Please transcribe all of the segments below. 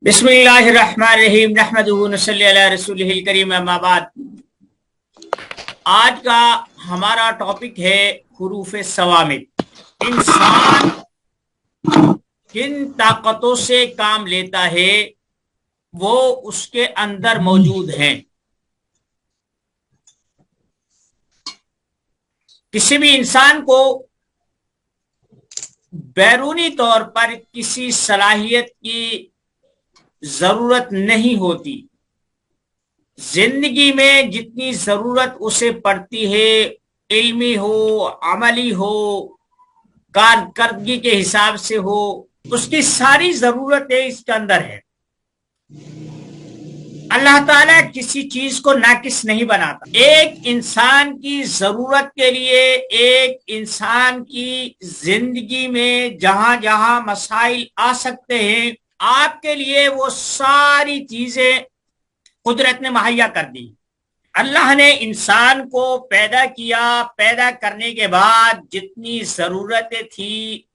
बिस्मिल्लाह रहमान रहीम नहमदुहु नसल्ली अला रसूलिहिल करीम अम्मा बाद। आज का हमारा टॉपिक है हुरूफ सवामित। इंसान किन ताकतों से काम लेता है वो उसके अंदर मौजूद हैं। किसी भी इंसान को बैरूनी तौर पर किसी सलाहियत की जरूरत नहीं होती। जिंदगी में जितनी जरूरत उसे पड़ती है, इल्मी हो, अमली हो, कारकर्दगी के हिसाब से हो, उसकी सारी जरूरतें इसके अंदर है। अल्लाह ताला किसी चीज को नाकिस नहीं बनाता। एक इंसान की जरूरत के लिए, एक इंसान की जिंदगी में जहां जहां मसाइल आ सकते हैं, आपके लिए वो सारी चीजें कुदरत ने मुहैया कर दी। अल्लाह ने इंसान को पैदा किया, पैदा करने के बाद जितनी जरूरतें थी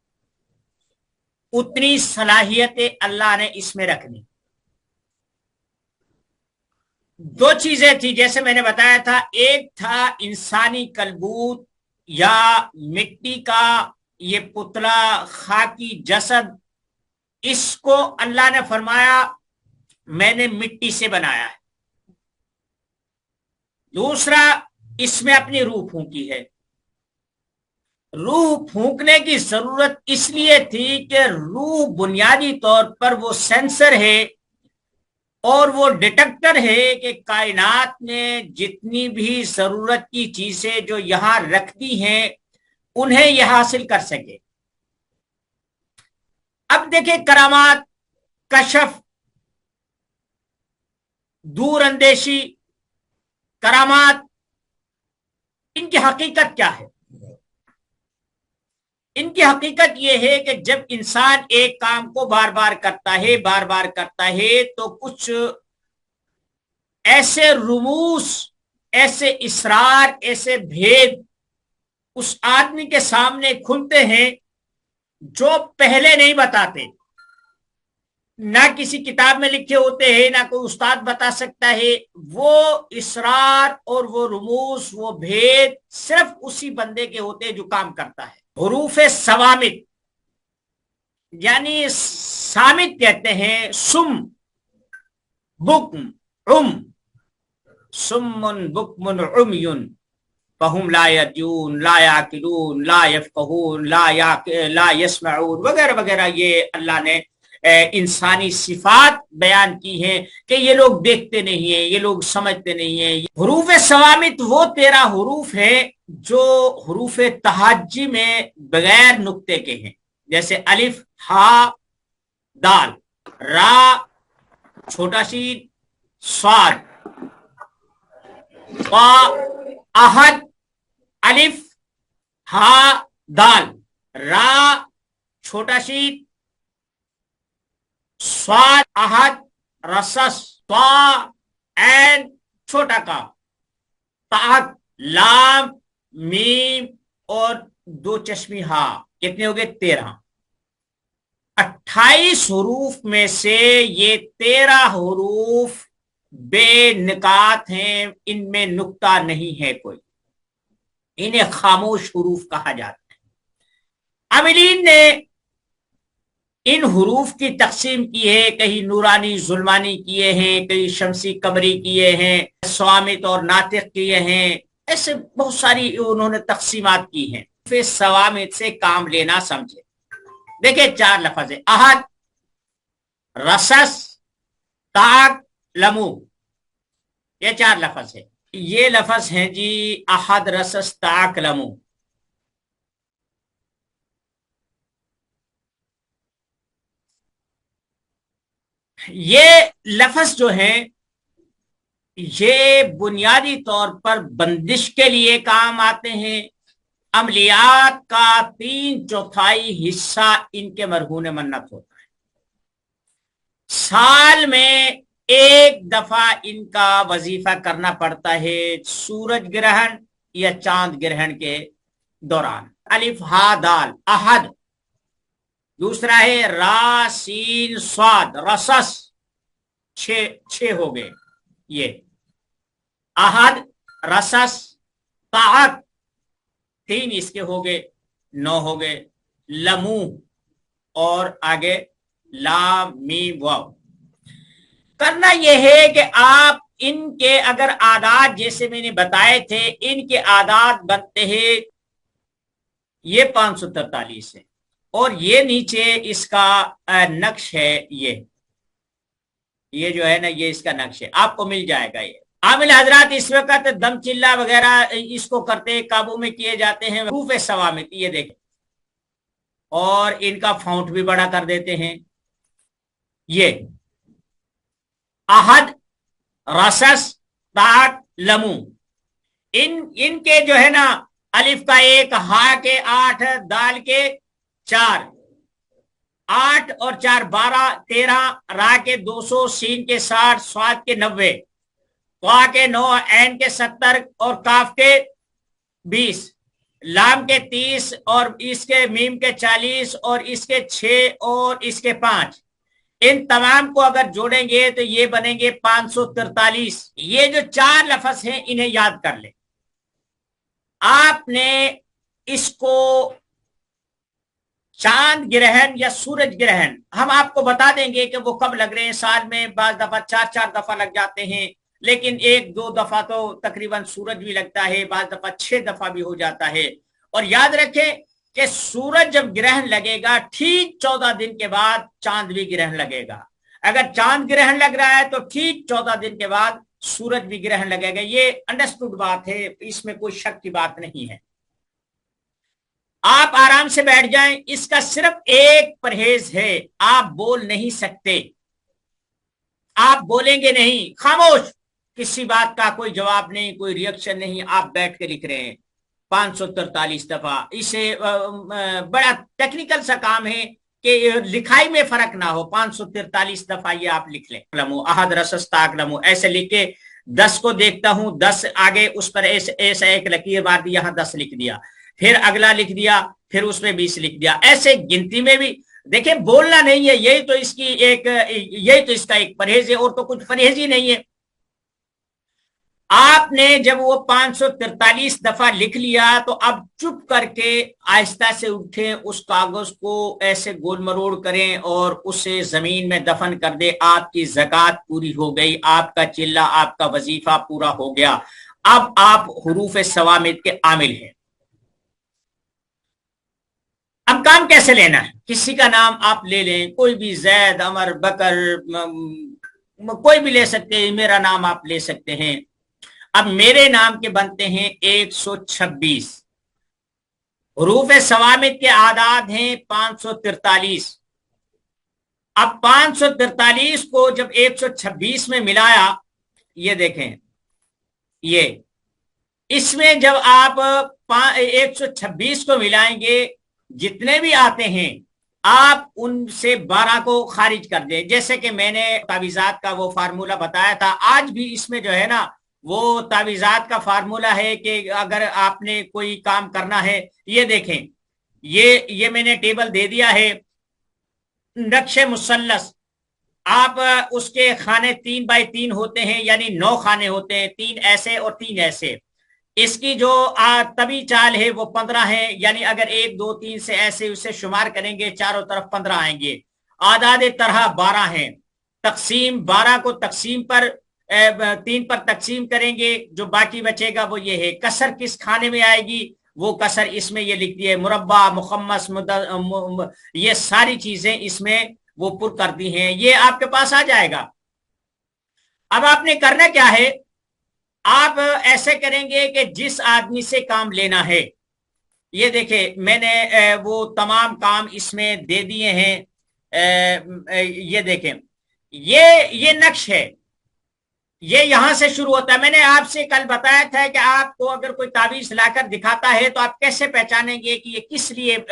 उतनी सलाहियतें अल्लाह ने इसमें रख दी। दो चीजें थी जैसे मैंने बताया था, एक था इंसानी कलबूत या मिट्टी का ये पुतला, खाकी जसद, इसको अल्लाह ने फरमाया मैंने मिट्टी से बनाया है। दूसरा, इसमें अपनी रूह फूंकी है। रूह फूंकने की जरूरत इसलिए थी कि रूह बुनियादी तौर पर वो सेंसर है और वो डिटेक्टर है कि कायनात ने जितनी भी जरूरत की चीजें जो यहां रख दी हैं उन्हें यह हासिल कर सके। अब देखें, करामात, कशफ, दूर अंदेशी, करामात, इनकी हकीकत क्या है? इनकी हकीकत यह है कि जब इंसान एक काम को बार बार करता है तो कुछ ऐसे रुमूस, ऐसे इसरार, ऐसे भेद उस आदमी के सामने खुलते हैं जो पहले नहीं बताते, ना किसी किताब में लिखे होते हैं, ना कोई उस्ताद बता सकता है। वो इसरार और वो रुमूस, वो भेद सिर्फ उसी बंदे के होते हैं जो काम करता है। हुरूफ सवामित यानी सामित कहते हैं, सुम, बुक्म, उम, सुम्मुन बुक्मुन उमयुन फहुम ला यर्जून ला याकिलून ला यफ्क़हून ला यस्मऊन वगैरह वगैरह। ये अल्लाह ने इंसानी सिफात बयान की हैं कि ये लोग देखते नहीं है, ये लोग समझते नहीं है। हुरूफ सवामित वो 13 हुरूफ है जो हुरूफ तहाज्जी में बगैर नुक्ते के हैं, जैसे अलिफ, हा, दाल, रा, छोटा शीन, स्वाद, ता, अहद, अलिफ, हा, दाल, रा, छोटा शीन, स्वाद, अहद, रसस, त्वा, ऐन, छोटा का, ताक, लाम, मीम और 2 चश्मी हा। कितने हो गए? 13। 28 हुरूफ में से ये 13 हुरूफ बेनिकात हैं, इनमें नुक्ता नहीं है कोई। इन्हें खामोश हुरूफ कहा जाता है। अमीलीन ने इन हुरूफ की तकसीम की है, कहीं नूरानी जुल्मानी किए हैं, कहीं शमसी कमरी किए हैं, स्वामित और नातिक किए हैं, ऐसे बहुत सारी उन्होंने तकसीमात की हैं। फिर सवामित से काम लेना समझे। देखिए 4 लफ्ज है, अहद, रसस, ताक, लमू, ये 4 लफ्ज है। ये लफ्ज हैं जी, अहद, रसस, ताक, लमू। ये लफ्ज जो हैं ये बुनियादी तौर पर बंदिश के लिए काम आते हैं। अमलियात का 3/4 हिस्सा इनके मरहून मन्नत होता है। साल में एक दफा इनका वजीफा करना पड़ता है, सूरज ग्रहण या चांद ग्रहण के दौरान। अलिफ, हा, दाल, अहद। दूसरा है रा, सीन, स्वाद, रसस, छह हो गए ये। अहद, रसस, ताक, 3 इसके हो गए, 9 हो गए। लमू और आगे ला मीम वाव। करना यह है कि आप इनके अगर आदात जैसे मैंने बताए थे, इनके आदात बनते हैं ये 543 है, और ये नीचे इसका नक्श है, ये जो है ना, ये इसका नक्श है, आपको मिल जाएगा ये। आमिल हजरात इस वक्त दम चिल्ला वगैरह इसको करते काबू में किए जाते हैं, रूफ सवामित, ये देखें, और इनका फाउंट भी बड़ा कर देते हैं। ये अहद, रसस, ताक, लमू, इनके जो है ना, अलिफ का 1, हा के 8, दाल के 4, 8 और 4 12, 13, रा के 200, सीन के 60, स्वाद के 90, त्वा के 9, ऐन के 70 और काफ के 20, लाम के 30 और इसके मीम के 40 और इसके 6 और इसके 5। इन तमाम को अगर जोड़ेंगे तो ये बनेंगे 543। ये जो 4 लफ्ज हैं इन्हें याद कर ले। आपने इसको चांद ग्रहण या सूरज ग्रहण हम आपको बता देंगे कि वो कब लग रहे हैं। साल में बाज दफा 4-4 दफा लग जाते हैं, लेकिन 1-2 दफा तो तकरीबन सूरज भी लगता है, बाज दफा 6 दफा भी हो जाता है। और याद रखें कि सूरज जब ग्रहण लगेगा ठीक 14 दिन के बाद चांद भी ग्रहण लगेगा। अगर चांद ग्रहण लग रहा है तो ठीक 14 दिन के बाद सूरज भी ग्रहण लगेगा। ये अंडरस्टूड बात है, इसमें कोई शक की बात नहीं है। आप आराम से बैठ जाएं। इसका सिर्फ एक परहेज है, आप बोल नहीं सकते, आप बोलेंगे नहीं, खामोश, किसी बात का कोई जवाब नहीं, कोई रिएक्शन नहीं, आप बैठ के लिख रहे हैं 543 दफा। इसे बड़ा टेक्निकल सा काम है कि लिखाई में फर्क ना हो। 543 दफा ये आप लिख लें। लमू, अहद, रसस, ताक, लमू, ऐसे लिख के 10 को देखता हूं, 10 आगे उस पर ऐसा एक लकीर मार दी, यहां 10 लिख दिया, फिर अगला लिख दिया, फिर उसमें 20 लिख दिया। ऐसे गिनती में भी देखिए, बोलना नहीं है, यही तो इसका एक परहेज है, और तो कुछ परहेज ही नहीं है। आपने जब वो 543 दफा लिख लिया तो अब चुप करके आहिस्ता से उठें, उस कागज को ऐसे गोल मरोड़ करें और उसे जमीन में दफन कर दे। आपकी ज़कात पूरी हो गई, आपका चिल्ला, आपका वजीफा पूरा हो गया। अब आप हुरूफ सवामिद के आमिल हैं। अब काम कैसे लेना है? किसी का नाम आप ले लें, कोई भी, जैद, अमर, बकर, कोई भी ले सकते हैं। मेरा नाम आप ले सकते हैं। अब मेरे नाम के बनते हैं 126। हुरूफ सवामिद के आदाद हैं 543। अब 543 को जब 126 में मिलाया, ये देखें, ये इसमें जब आप 126 को मिलाएंगे, जितने भी आते हैं आप उनसे 12 को खारिज कर दें। जैसे कि मैंने तावीज़ात का वो फार्मूला बताया था, आज भी इसमें जो है ना, वो तावीज़ात का फार्मूला है कि अगर आपने कोई काम करना है, ये देखें, ये मैंने टेबल दे दिया है, नक्शे मुसल्लस। आप उसके खाने 3 बाई 3 होते हैं, यानी 9 खाने होते हैं, 3 ऐसे और 3 ऐसे। इसकी जो तभी चाल है वो 15 है, यानी अगर 1 2 3 से ऐसे उसे शुमार करेंगे, चारों तरफ 15 आएंगे। आदाद तरह 12 हैं। तकसीम 12 को तकसीम पर 3 पर तकसीम करेंगे, जो बाकी बचेगा वो ये है। कसर किस खाने में आएगी, वो कसर इसमें ये लिख दिए, मुरब्बा, मुखम्मस, ये सारी चीजें इसमें वो पुर कर दी हैं, ये आपके पास आ जाएगा। अब आपने करना क्या है, आप ऐसे करेंगे कि जिस आदमी से काम लेना है, ये देखें, मैंने वो तमाम काम इसमें दे दिए हैं। ये देखें, ये नक्श है, ये यहां से शुरू होता है। मैंने आपसे कल बताया था कि आपको अगर कोई तावीज लाकर दिखाता है तो आप कैसे पहचानेंगे कि ये किस लिए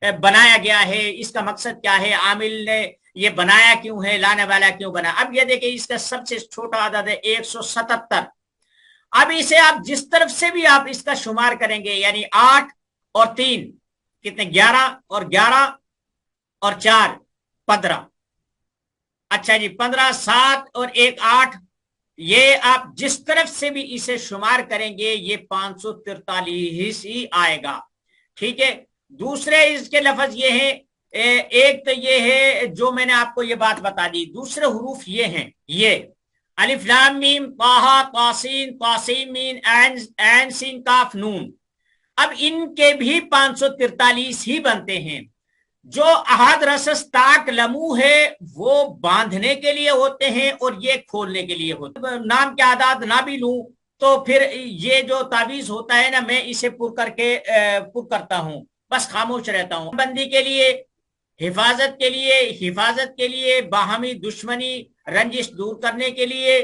बनाया गया है, इसका मकसद क्या है, आमिल ने ये बनाया क्यों है, लाने वाला क्यों बना। अब ये देखिए, इसका सबसे छोटा आदद है 177। अब इसे आप जिस तरफ से भी आप इसका शुमार करेंगे, यानी 8 और 3 कितने, 11 और 11 और 4 15, अच्छा जी, 15, 7 और 1, 8। ये आप जिस तरफ से भी इसे शुमार करेंगे ये 543 ही आएगा। ठीक है। दूसरे इसके लफ्ज ये हैं, एक तो ये है जो मैंने आपको ये बात बता दी। दूसरे हुरूफ ये हैं, ये अलिफ लाम मीम ताहा तासीन तासीम मीन ऐन सीन काफ नून। अब इनके भी 543 ही बनते हैं। जो अहद रसस ताक लमू है वो बांधने के लिए होते हैं और ये खोलने के लिए होते हैं। नाम के आदाद ना भी लूं तो फिर ये जो तावीज होता है ना, मैं इसे पुर करके पुर करता हूं, बस खामोश रहता हूं। बंदी के लिए, हिफाजत के लिए, बाहमी दुश्मनी रंजिश दूर करने के लिए,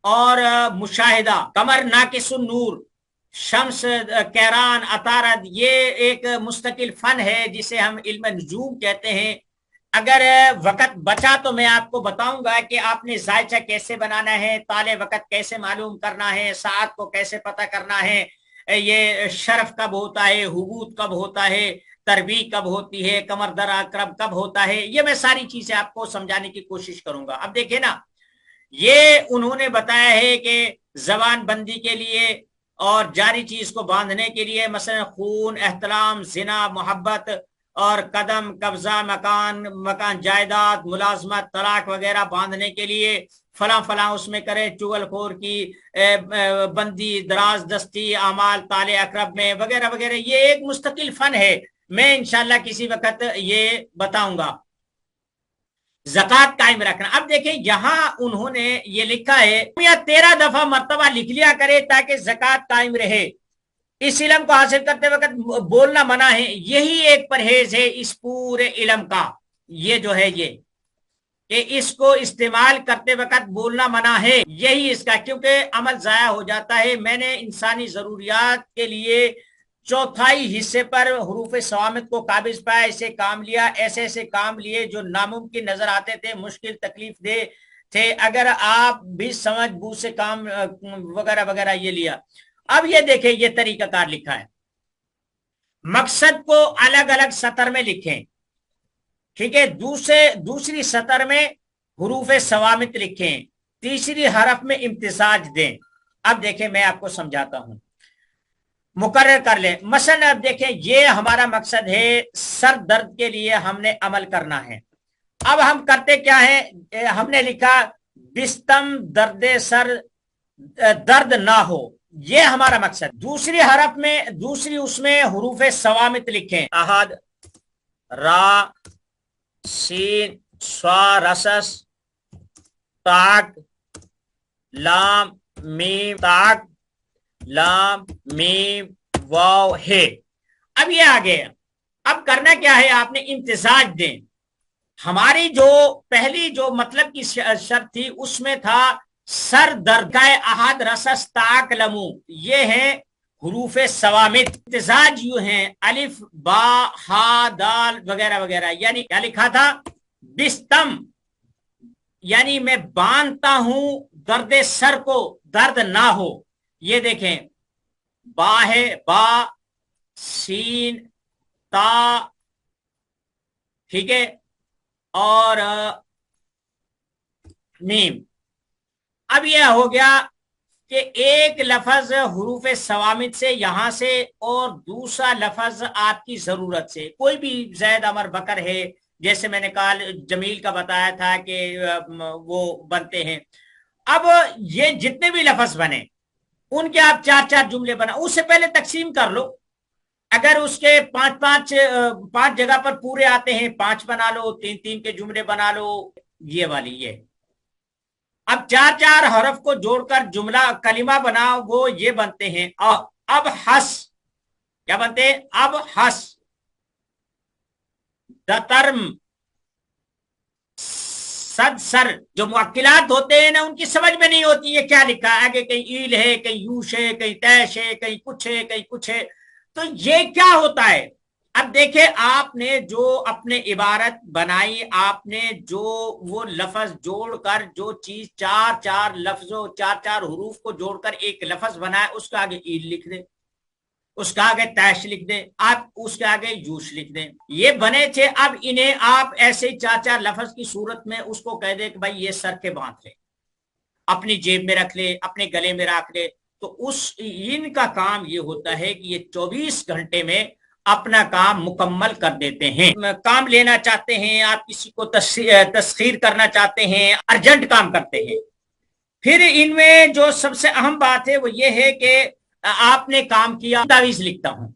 और मुशाहिदा, कमर नाकिसुन नूर, शम्स कैरान अतारद, ये एक मुस्तकिल फन है जिसे हम इल्म नजूम कहते हैं। अगर वक्त बचा तो मैं आपको बताऊंगा कि आपने जायचा कैसे बनाना है, ताले वक्त कैसे मालूम करना है, साथ को कैसे पता करना है, ये शरफ कब होता है, हुबूत कब होता है, तरबी कब होती है, कमर दर अकरब कब होता है, ये मैं सारी चीजें आपको समझाने की कोशिश करूंगा। अब देखिए ना, ये उन्होंने बताया है कि जबान बंदी के लिए और जारी चीज को बांधने के लिए, मसलन खून, एहतराम, जिना, मोहब्बत और कदम, कब्जा, मकान जायदाद, मुलाजमत, तलाक वगैरह बांधने के लिए फला फला उसमें करे, चुगलखोर की बंदी, दराज दस्ती, अमाल, ताले अकरब में वगैरह वगैरह। ये एक मुस्तकिल फन है, मैं इंशाल्लाह किसी वक्त ये बताऊंगा। ज़कात कायम रखना। अब देखिए यहां उन्होंने ये लिखा है, या 13 दफा मर्तबा लिख लिया करे ताकि ज़कात कायम रहे। इस इल्म को हासिल करते वक्त बोलना मना है, यही एक परहेज है इस पूरे इल्म का। ये जो है ये कि इसको इस्तेमाल करते वक्त बोलना मना है, यही इसका, क्योंकि अमल जाया हो जाता है। मैंने इंसानी जरूरियात के लिए चौथाई हिस्से पर हुरूफ सवामित को काबिज पाया, इसे काम लिया, ऐसे ऐसे काम लिए जो नामुमकिन नजर आते थे, मुश्किल तकलीफ दे थे। अगर आप भी समझ बूझ से काम वगैरह वगैरह ये लिया। अब ये देखें, ये तरीकाकार लिखा है, मकसद को अलग अलग सतर में लिखें। ठीक है, दूसरी सतर में हुरूफ सवामित लिखें, तीसरी हरफ में इम्तिसाज दें। अब देखें मैं आपको समझाता हूं, मुकर्रर कर ले। मसलन अब देखें, ये हमारा मकसद है, सर दर्द के लिए हमने अमल करना है। अब हम करते क्या है, हमने लिखा बिस्तम दर्द सर दर्द ना हो, ये हमारा मकसद। दूसरी हरफ में, दूसरी उसमें हुरूफ सवामित लिखें, अहद, रा, सीन, स्वा, रसस, ताक, लाम, मीम, ताक, लाम, मीम, वाव, है। अब ये आ गया। अब करना क्या है, आपने इम्तिजाज दें। हमारी जो पहली जो मतलब की शर्त थी उसमें था सर दर्द का अहद रसस ताक लमू, ये है हुरूफ सवामित। इम्तिजाज यू हैं, अलिफ बा हा दाल वगैरह वगैरह। यानी क्या लिखा था, बिस्तम, यानी मैं बांधता हूं दर्द सर को, दर्द ना हो। ये देखें, बा है, बा, सीन, ता, ठीक है, और मीम। अब यह हो गया कि एक लफज हुरूफ सवामित से यहां से, और दूसरा लफज आपकी जरूरत से। कोई भी जैद, अमर, बकर है, जैसे मैंने कल जमील का बताया था कि वो बनते हैं। अब ये जितने भी लफज बने उनके आप 4-4 जुमले बना, उससे पहले तकसीम कर लो। अगर उसके 5 जगह पर पूरे आते हैं, 5 बना लो, 3-3 के जुमले बना लो, ये वाली ये। अब 4-4 हरफ को जोड़कर जुमला कलिमा बनाओ, वो ये बनते हैं। अब हस, क्या बनते हैं, अब हस, दतर्म, सद सर। जो मुअक्किलात होते हैं ना, उनकी समझ में नहीं होती है क्या लिखा है आगे, कहीं ईल है, कहीं यूश है, कहीं तैश है, कहीं कुछ है, कहीं कुछ है। तो ये क्या होता है। अब देखे, आपने जो अपने इबारत बनाई, आपने जो वो लफज जोड़कर जो चीज 4-4 लफ्जों, 4-4 हुरूफ को जोड़कर एक लफज बनाया, उसका आगे ईल लिख दे, उसका आगे तैश लिख दें, आप उसके आगे यूश लिख दें, ये बने थे। अब इन्हें आप ऐसे 4-4 लफ्ज की सूरत में उसको कह दे कि भाई ये सर के बांध ले, अपनी जेब में रख ले, अपने गले में रख ले, तो उस इनका काम ये होता है कि ये 24 घंटे में अपना काम मुकम्मल कर देते हैं। काम लेना चाहते हैं आप, किसी को तस्खीर करना चाहते हैं, अर्जेंट काम करते हैं। फिर इनमें जो सबसे अहम बात है वो ये है कि आपने काम किया, तावीज लिखता हूं,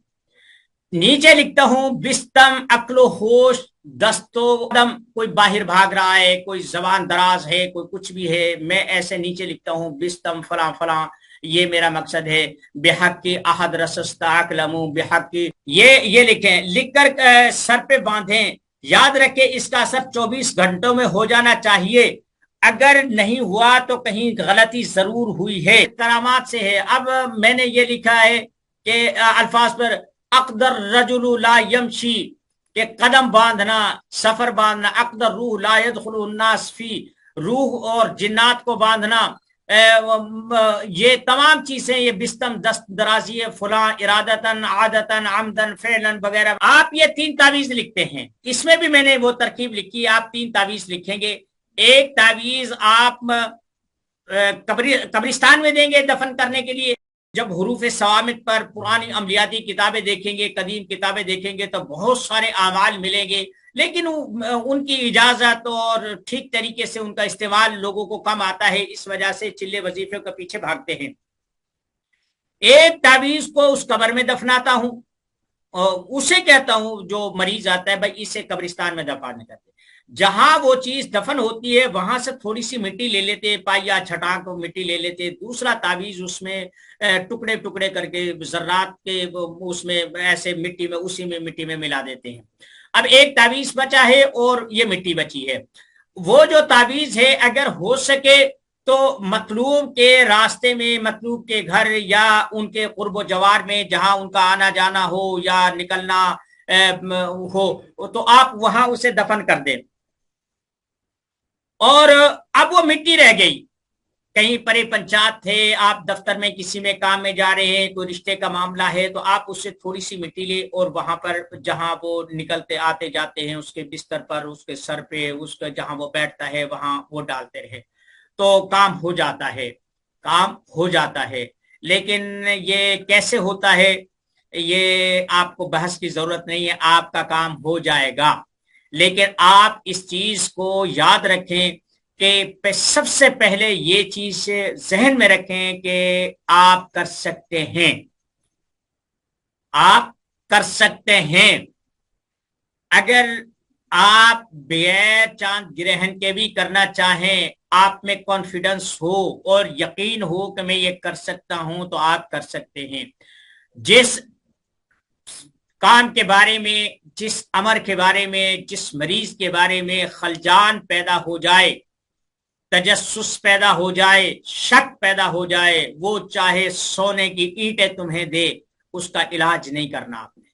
नीचे लिखता हूं बिस्तम अक्लो होश दस्तो दम, कोई बाहर भाग रहा है, कोई जबान दराज है, कोई कुछ भी है, मैं ऐसे नीचे लिखता हूं बिस्तम फला फला, ये मेरा मकसद है। बेहक की अहद रसस्ताकलमू बेहक की, ये लिखें, लिखकर सर पे बांधें। याद रखें इसका असर 24 घंटों में हो जाना चाहिए, अगर नहीं हुआ तो कहीं गलती जरूर हुई है, करामात से है। अब मैंने ये लिखा है कि अल्फाज पर अकदर रजुलु ला यमशी, के कदम बांधना, सफर बांधना, अकदर रूह ला यदखुलुन नास फी, रूह और जिन्नात को बांधना, ये तमाम चीजें, ये बिस्तम दस्त दराजी फुला इरादतन आदतन आमदन फेलन वगैरह, आप ये 3 तावीज लिखते हैं। इसमें भी मैंने वो तरकीब लिखी, आप 3 तावीज लिखेंगे। एक तावीज आप कब्रिस्तान में देंगे दफन करने के लिए। जब हुरूफ सवामित पर पुरानी अमलियाती किताबें देखेंगे, कदीम किताबें देखेंगे, तो बहुत सारे आमाल मिलेंगे, लेकिन उनकी इजाजत और ठीक तरीके से उनका इस्तेमाल लोगों को कम आता है, इस वजह से चिल्ले वजीफे के पीछे भागते हैं। एक तावीज को उस कब्र में दफनाता हूं, उसे कहता हूं जो मरीज आता है, भाई इसे कब्रिस्तान में दफन करते, जहां वो चीज दफन होती है वहां से थोड़ी सी मिट्टी ले लेते, पाया छटाक मिट्टी ले लेते, दूसरा तावीज उसमें टुकड़े टुकड़े करके जर्रात के उसमें ऐसे मिट्टी में, उसी में मिट्टी में मिला देते हैं। अब एक तावीज बचा है और ये मिट्टी बची है। वो जो तावीज है अगर हो सके तो मतलूब के रास्ते में, मतलूब के घर या उनके कुर्ब जवार में जहां उनका आना जाना हो या निकलना हो, तो आप वहां उसे दफन कर दें। और अब वो मिट्टी रह गई, कहीं परे पंचायत थे, आप दफ्तर में किसी में काम में जा रहे हैं, कोई रिश्ते का मामला है, तो आप उससे थोड़ी सी मिट्टी ले और वहां पर जहां वो निकलते आते जाते हैं उसके बिस्तर पर, उसके सर पे, उसके जहां वो बैठता है वहां वो डालते रहे, तो काम हो जाता है, काम हो जाता है। लेकिन ये कैसे होता है ये आपको बहस की जरूरत नहीं है, आपका काम हो जाएगा। लेकिन आप इस चीज को याद रखें कि सबसे पहले ये चीज जहन में रखें कि आप कर सकते हैं, आप कर सकते हैं। अगर आप बगैर चांद ग्रहण के भी करना चाहें, आप में कॉन्फिडेंस हो और यकीन हो कि मैं ये कर सकता हूं, तो आप कर सकते हैं। जिस काम के बारे में, जिस अमर के बारे में, जिस मरीज के बारे में खलजान पैदा हो जाए, तजस्सुस पैदा हो जाए, शक पैदा हो जाए, वो चाहे सोने की ईंटें तुम्हें दे, उसका इलाज नहीं करना आपने,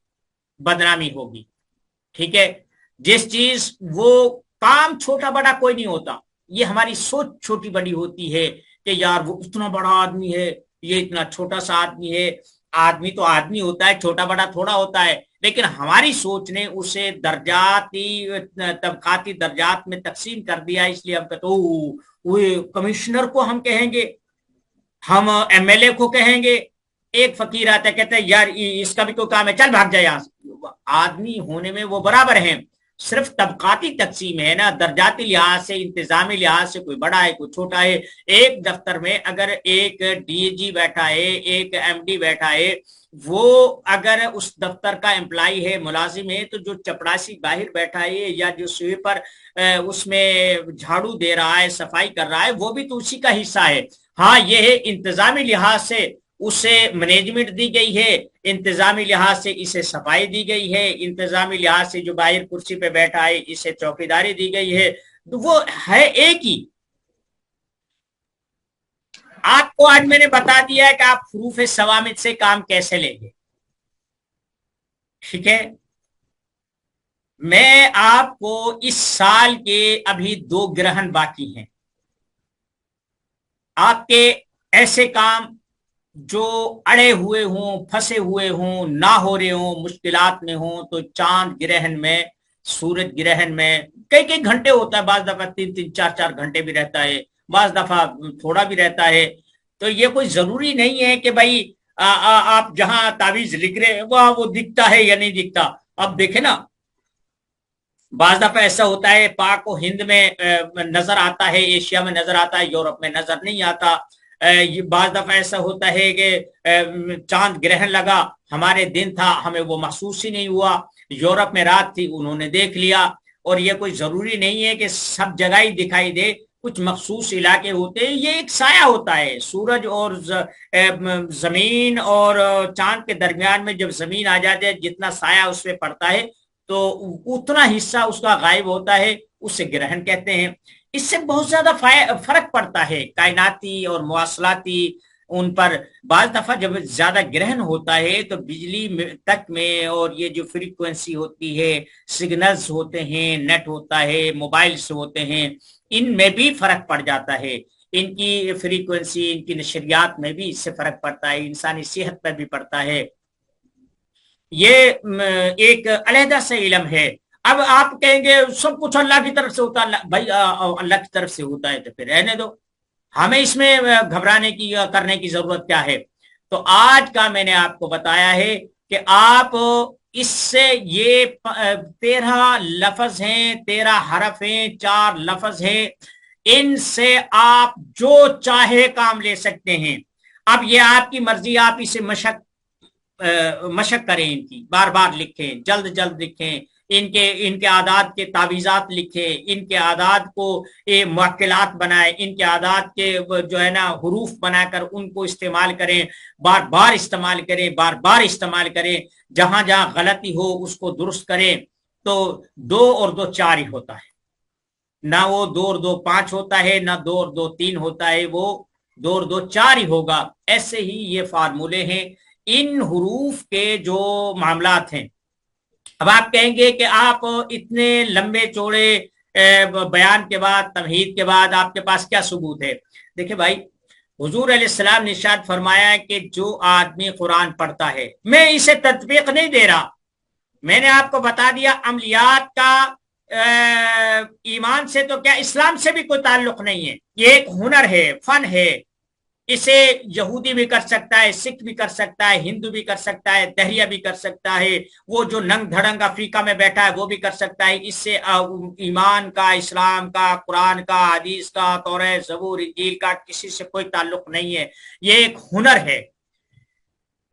बदनामी होगी। ठीक है, जिस चीज, वो काम छोटा बड़ा कोई नहीं होता, ये हमारी सोच छोटी बड़ी होती है कि यार वो इतना बड़ा आदमी है, ये इतना छोटा सा आदमी है। आदमी तो आदमी होता है, छोटा बड़ा थोड़ा होता है, लेकिन हमारी सोच ने उसे दर्जाती तबकाती दर्जात में तकसीम कर दिया। इसलिए हम कहते वो कमिश्नर को हम कहेंगे, हम एमएलए को कहेंगे। एक फकीर आता है, कहते हैं यार इसका भी कोई काम है, चल भाग जाए यहां से। आदमी होने में वो बराबर हैं, सिर्फ तबकाती तकसीम है ना, दर्जाती लिहाज से, इंतजामी लिहाज से कोई बड़ा है कोई छोटा है। एक दफ्तर में अगर एक डीजी बैठा है, एक एमडी बैठा है, वो अगर उस दफ्तर का एम्प्लॉय है, मुलाजिम है, तो जो चपरासी बाहर बैठा है या जो स्वीपर उसमें झाड़ू दे रहा है, सफाई कर रहा है, वो भी तो उसी का हिस्सा है। हाँ, ये है इंतजामी लिहाज से उसे मैनेजमेंट दी गई है, इंतजामी लिहाज से इसे सफाई दी गई है, इंतजामी लिहाज से जो बाहर कुर्सी पे बैठा है इसे चौकीदारी दी गई है, तो वो है एक ही। आपको आज मैंने बता दिया है कि आप हुरूफ सवामित से काम कैसे लेंगे। ठीक है, मैं आपको इस साल के अभी 2 ग्रहण बाकी हैं, आपके ऐसे काम जो अड़े हुए हों, फंसे हुए हों, ना हो रहे हों, मुश्किलात में हों, तो चांद ग्रहण में, सूरज ग्रहण में कई कई घंटे होता है, बाज दफा 3 3 4 4 घंटे भी रहता है, बाज दफा थोड़ा भी रहता है। तो ये कोई जरूरी नहीं है कि भाई आप जहां तावीज लिख रहे हैं वहां वो दिखता है या नहीं दिखता। अब देखे ना, बाज दफा ऐसा होता है पाक और हिंद में नजर आता है, एशिया में नजर आता है, यूरोप में नजर नहीं आता। ये बाज दफा ऐसा होता है कि चांद ग्रहण लगा, हमारे दिन था, हमें वो महसूस ही नहीं हुआ, यूरोप में रात थी, उन्होंने देख लिया। और ये कोई जरूरी नहीं है कि सब जगह ही दिखाई दे, कुछ मखसूस इलाके होते हैं। ये एक साया होता है, सूरज और जमीन और चांद के दरमियान में जब जमीन आ जाती है, जितना साया उस पर पड़ता है तो उतना हिस्सा उसका गायब होता है, उसे ग्रहण कहते हैं। इससे बहुत ज्यादा फर्क पड़ता है कायनाती और मवासलाती उन पर। बाज दफा जब ज्यादा ग्रहण होता है तो बिजली तक में, और ये जो फ्रीक्वेंसी होती है, सिग्नल्स होते हैं, नेट होता है, मोबाइल्स होते हैं, इनमें भी फर्क पड़ जाता है। इनकी फ्रीक्वेंसी, इनकी नशरियात में भी इससे फर्क पड़ता है, इंसानी सेहत पर भी पड़ता है। ये एक अलहदा से इलम है। अब आप कहेंगे सब कुछ अल्लाह की तरफ से होता है, भाई अल्लाह की तरफ से होता है तो फिर रहने दो, हमें इसमें घबराने की करने की जरूरत क्या है। तो आज का मैंने आपको बताया है कि आप इससे ये 13 लफ्ज हैं, 13 हरफ हैं, 4 लफ्ज हैं, इनसे आप जो चाहे काम ले सकते हैं। अब ये आपकी मर्जी, आप इसे मशक करें, इनकी बार बार लिखें, जल्द जल्द लिखें, इनके इनके आदात के तावीज़ात लिखें, इनके आदात को ये मुअक्किलात बनाए, इनके आदात के जो है ना हरूफ बनाकर उनको इस्तेमाल करें, बार बार इस्तेमाल करें, बार बार इस्तेमाल करें, जहां जहां गलती हो उसको दुरुस्त करें। तो 2 और 2 4 ही होता है, ना वो 2 और 2 5 होता है, ना 2 और 2 3 होता है, वो 2 और 2 4 ही होगा। ऐसे ही ये फार्मूले हैं इन हुरूफ के जो मामलात हैं। अब आप कहेंगे कि आप इतने लंबे चौड़े बयान के बाद, तमहीद के बाद आपके पास क्या सबूत है। देखिए भाई, हुजूर अलैहिस्सलाम ने इरशाद फरमाया कि जो आदमी कुरान पढ़ता है, मैं इसे तत्वीक नहीं दे रहा, मैंने आपको बता दिया अमलियात का ईमान से तो क्या इस्लाम से भी कोई ताल्लुक नहीं है, ये एक हुनर है, फन है। इसे यहूदी भी कर सकता है, सिख भी कर सकता है, हिंदू भी कर सकता है, दहरिया भी कर सकता है, वो जो नंग धड़ंग अफ्रीका में बैठा है वो भी कर सकता है। इससे ईमान का, इस्लाम का, कुरान का, हदीस का, तौरात, ज़बूर, इंजील का किसी से कोई ताल्लुक नहीं है, ये एक हुनर है।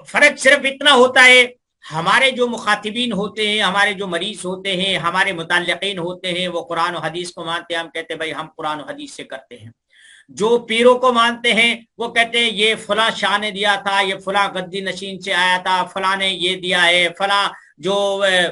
फर्क सिर्फ इतना होता है, हमारे जो मुखातिबीन होते हैं, हमारे जो मरीज होते हैं, हमारे मुतल्लिकीन होते हैं, वो कुरान और हदीस को मानते हैं, हम कहते हैं भाई हम कुरान और हदीस से करते हैं। जो पीरों को मानते हैं वो कहते हैं ये फला शाह ने दिया था, ये फला गद्दी नशीन से आया था, फला ने ये दिया है, फला जो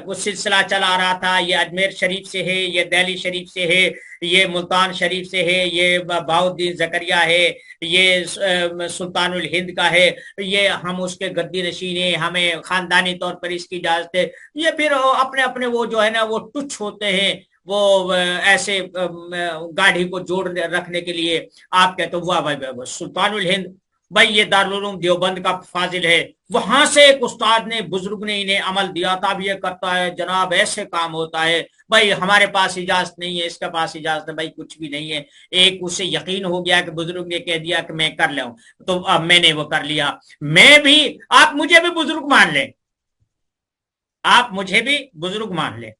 वो सिलसिला चला रहा था, ये अजमेर शरीफ से है, ये दिल्ली शरीफ से है, ये मुल्तान शरीफ से है, ये बहाउद्दीन जकरिया है, ये सुल्तानुल हिंद का है, ये हम उसके गद्दी नशीन है, हमें खानदानी तौर पर इसकी इजाजत है। ये फिर अपने अपने वो जो है ना वो टुच्छ होते हैं, वो ऐसे गाढ़ी को जोड़ रखने के लिए आप कहते हो वाह भाई वाह, सुल्तानुल हिंद, भाई ये दारुल उलूम देवबंद का फाजिल है, वहां से एक उस्ताद ने, बुजुर्ग ने इन्हें अमल दिया था, अब ये करता है जनाब, ऐसे काम होता है। भाई हमारे पास इजाजत नहीं है, इसके पास इजाजत है, भाई कुछ भी नहीं है। एक उसे यकीन हो गया कि बुजुर्ग ने कह दिया कि मैं कर लूं, तो अब मैंने वो कर लिया। मैं भी, आप मुझे भी बुजुर्ग मान लें, आप मुझे भी बुजुर्ग मान लें,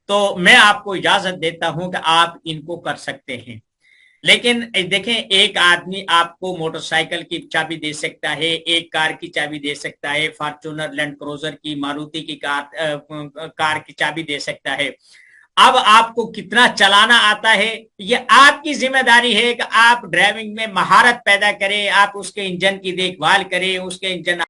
तो मैं आपको इजाजत देता हूं कि आप इनको कर सकते हैं। लेकिन देखें, एक आदमी आपको मोटरसाइकिल की चाबी दे सकता है, एक कार की चाबी दे सकता है, फॉर्च्यूनर, लैंड क्रूजर की, मारुति की कार की चाबी दे सकता है। अब आपको कितना चलाना आता है ये आपकी जिम्मेदारी है कि आप ड्राइविंग में महारत पैदा करें, आप उसके इंजन की देखभाल करें, उसके इंजन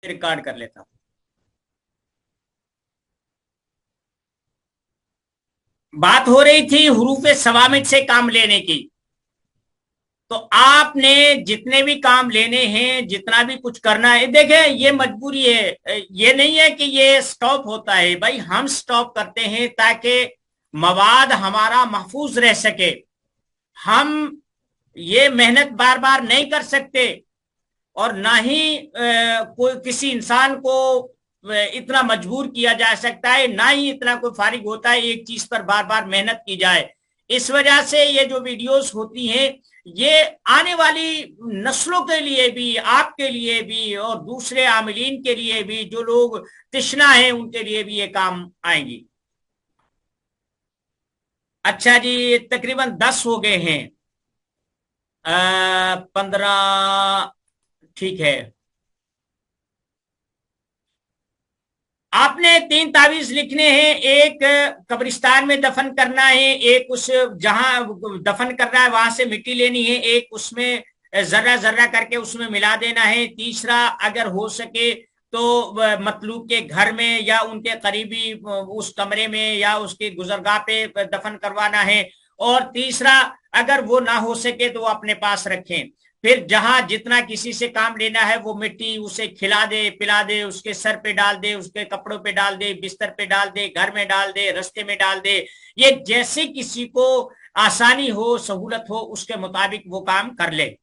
रिकॉर्ड कर लेता हूं। बात हो रही थी हुरूफ सवामित से काम लेने की। तो आपने जितने भी काम लेने हैं, जितना भी कुछ करना है, देखें ये मजबूरी है, ये नहीं है कि ये स्टॉप होता है भाई, हम स्टॉप करते हैं ताकि मवाद हमारा महफूज रह सके। हम ये मेहनत बार बार नहीं कर सकते, और ना ही कोई किसी इंसान को इतना मजबूर किया जा सकता है, ना ही इतना कोई फारिग होता है एक चीज पर बार बार मेहनत की जाए। इस वजह से ये जो वीडियोस होती हैं, ये आने वाली नस्लों के लिए भी, आपके लिए भी, और दूसरे आमिलीन के लिए भी, जो लोग तिश्ना है उनके लिए भी ये काम आएंगी। अच्छा जी, तकरीबन 10 हो गए हैं, 15, ठीक है। आपने 3 तावीज लिखने हैं, एक कब्रिस्तान में दफन करना है, एक उस जहां दफन करना है वहां से मिट्टी लेनी है, एक उसमें जर्रा जर्रा करके उसमें मिला देना है, तीसरा अगर हो सके तो मतलूब के घर में या उनके करीबी उस कमरे में या उसके गुजरगाह पे दफन करवाना है, और तीसरा अगर वो ना हो सके तो वो अपने पास रखें। फिर जहां जितना किसी से काम लेना है वो मिट्टी उसे खिला दे, पिला दे, उसके सर पे डाल दे, उसके कपड़ों पे डाल दे, बिस्तर पे डाल दे, घर में डाल दे, रास्ते में डाल दे। ये जैसे किसी को आसानी हो, सहूलत हो, उसके मुताबिक वो काम कर ले।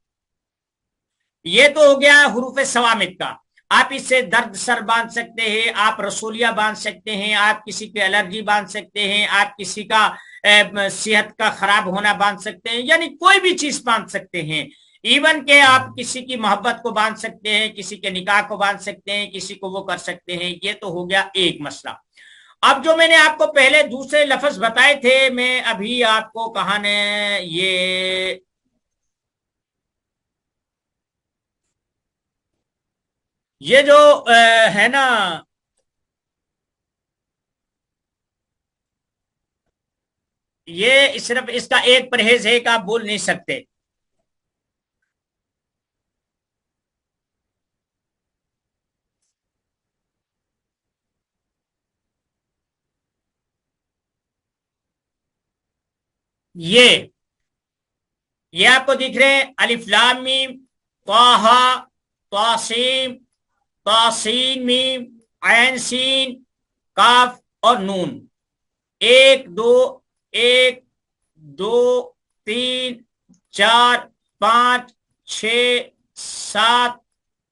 ये तो हो गया हुरूफ सवामित का। आप इससे दर्द सर बांध सकते हैं, आप रसोलिया बांध सकते हैं, आप किसी की एलर्जी बांध सकते हैं, आप किसी का सेहत का खराब होना बांध सकते हैं, यानी कोई भी चीज बांध सकते हैं। इवन के आप किसी की मोहब्बत को बांध सकते हैं, किसी के निकाह को बांध सकते हैं, किसी को वो कर सकते हैं। ये तो हो गया एक मसला। अब जो मैंने आपको पहले दूसरे लफ्ज बताए थे, मैं अभी आपको कहा ने ये जो है ना, ये सिर्फ इसका एक परहेज है कि आप बोल नहीं सकते। ये ये आपको दिख रहे हैं, अलिफ लाम मीम, ताहा, तासीम, तासीन मीम, ऐन सीन, काफ और नून। एक दो, एक दो, तीन, चार, 5, 6, 7,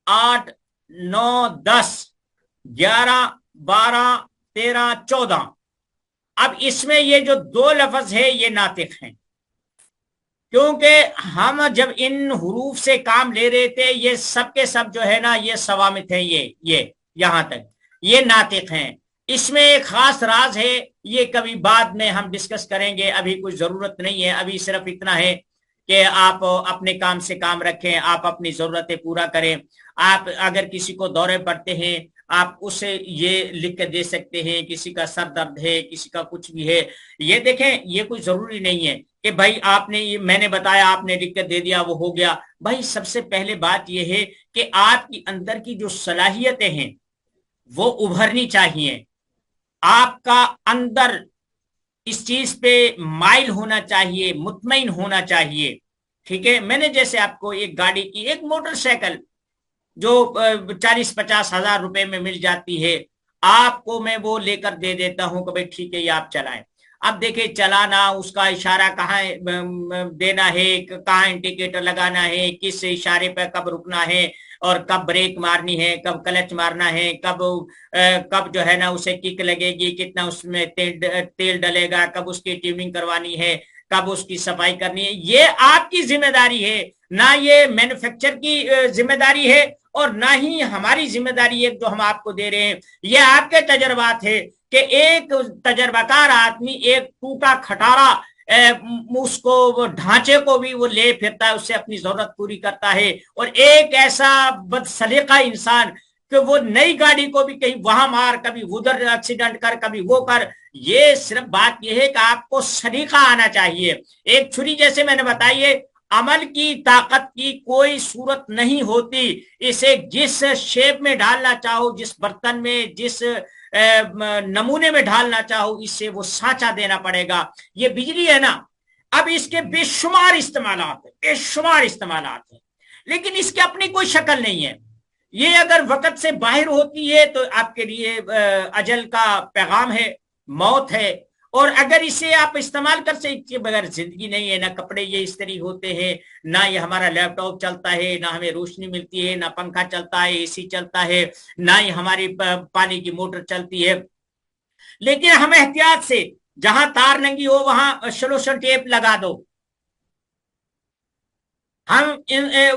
8, 9, 10, 11, 12, 13, 14। अब इसमें ये जो 2 लफ्ज है ये नातिक हैं, क्योंकि हम जब इन हुरूफ से काम ले रहे थे, ये सब के सब जो है ना ये सवामित है, ये यहां तक ये नातिक हैं। इसमें एक खास राज है, ये कभी बाद में हम डिस्कस करेंगे, अभी कुछ जरूरत नहीं है। अभी सिर्फ इतना है कि आप अपने काम से काम रखें, आप अपनी जरूरतें पूरा करें। आप अगर किसी को दौरे पड़ते हैं, आप उसे ये लिख के दे सकते हैं, किसी का सर दर्द है, किसी का कुछ भी है। ये देखें, ये कोई जरूरी नहीं है कि भाई आपने ये मैंने बताया आपने लिख कर दे दिया वो हो गया। भाई सबसे पहले बात यह है कि आपकी अंदर की जो सलाहियतें हैं वो उभरनी चाहिए। आपका अंदर इस चीज पे माइल होना चाहिए, मुतमईन होना चाहिए। ठीक है, मैंने जैसे आपको एक गाड़ी की, एक मोटरसाइकिल जो 40-50 हजार रुपए में मिल जाती है, आपको मैं वो लेकर दे देता हूं कि भाई ठीक है ये आप चलाएं। अब देखिए चलाना, उसका इशारा कहाँ देना है, कहाँ इंडिकेटर लगाना है, किस इशारे पर कब रुकना है, और कब ब्रेक मारनी है, कब क्लच मारना है, कब जो है ना उसे किक लगेगी, कितना उसमें तेल डलेगा, कब उसकी ट्यूनिंग करवानी है, कब उसकी सफाई करनी है, ये आपकी जिम्मेदारी है। ना ये मैन्युफैक्चर की जिम्मेदारी है, और ना ही हमारी जिम्मेदारी है जो हम आपको दे रहे हैं। ये आपके तजर्बात है कि एक तजर्बाकार आदमी एक टूटा खटारा उसको वो ढांचे को भी वो ले फिरता है, उससे अपनी जरूरत पूरी करता है। और एक ऐसा बदसलीका इंसान कि वो नई गाड़ी को भी कहीं वहां मार, कभी उधर एक्सीडेंट कर, कभी वो कर। ये सिर्फ बात यह है कि आपको सलीका आना चाहिए। एक छुरी जैसे मैंने बताइए, अमल की ताकत की कोई सूरत नहीं होती। इसे जिस शेप में ढालना चाहो, जिस बर्तन में, जिस नमूने में ढालना चाहो, इससे वो सांचा देना पड़ेगा। ये बिजली है ना, अब इसके बेशुमार इस्तेमालात है, बेशुमार इस्तेमालात है, लेकिन इसकी अपनी कोई शक्ल नहीं है। ये अगर वक्त से बाहर होती है तो आपके लिए अजल का पैगाम है, मौत है। और अगर इसे आप इस्तेमाल कर सकते, इसके बगैर जिंदगी नहीं है। ना कपड़े ये इस्त्री होते हैं, ना ये हमारा लैपटॉप चलता है, ना हमें रोशनी मिलती है, ना पंखा चलता है, एसी चलता है, ना ही हमारी पानी की मोटर चलती है। लेकिन हम एहतियात से, जहां तार नंगी हो वहां सलोशन टेप लगा दो। हम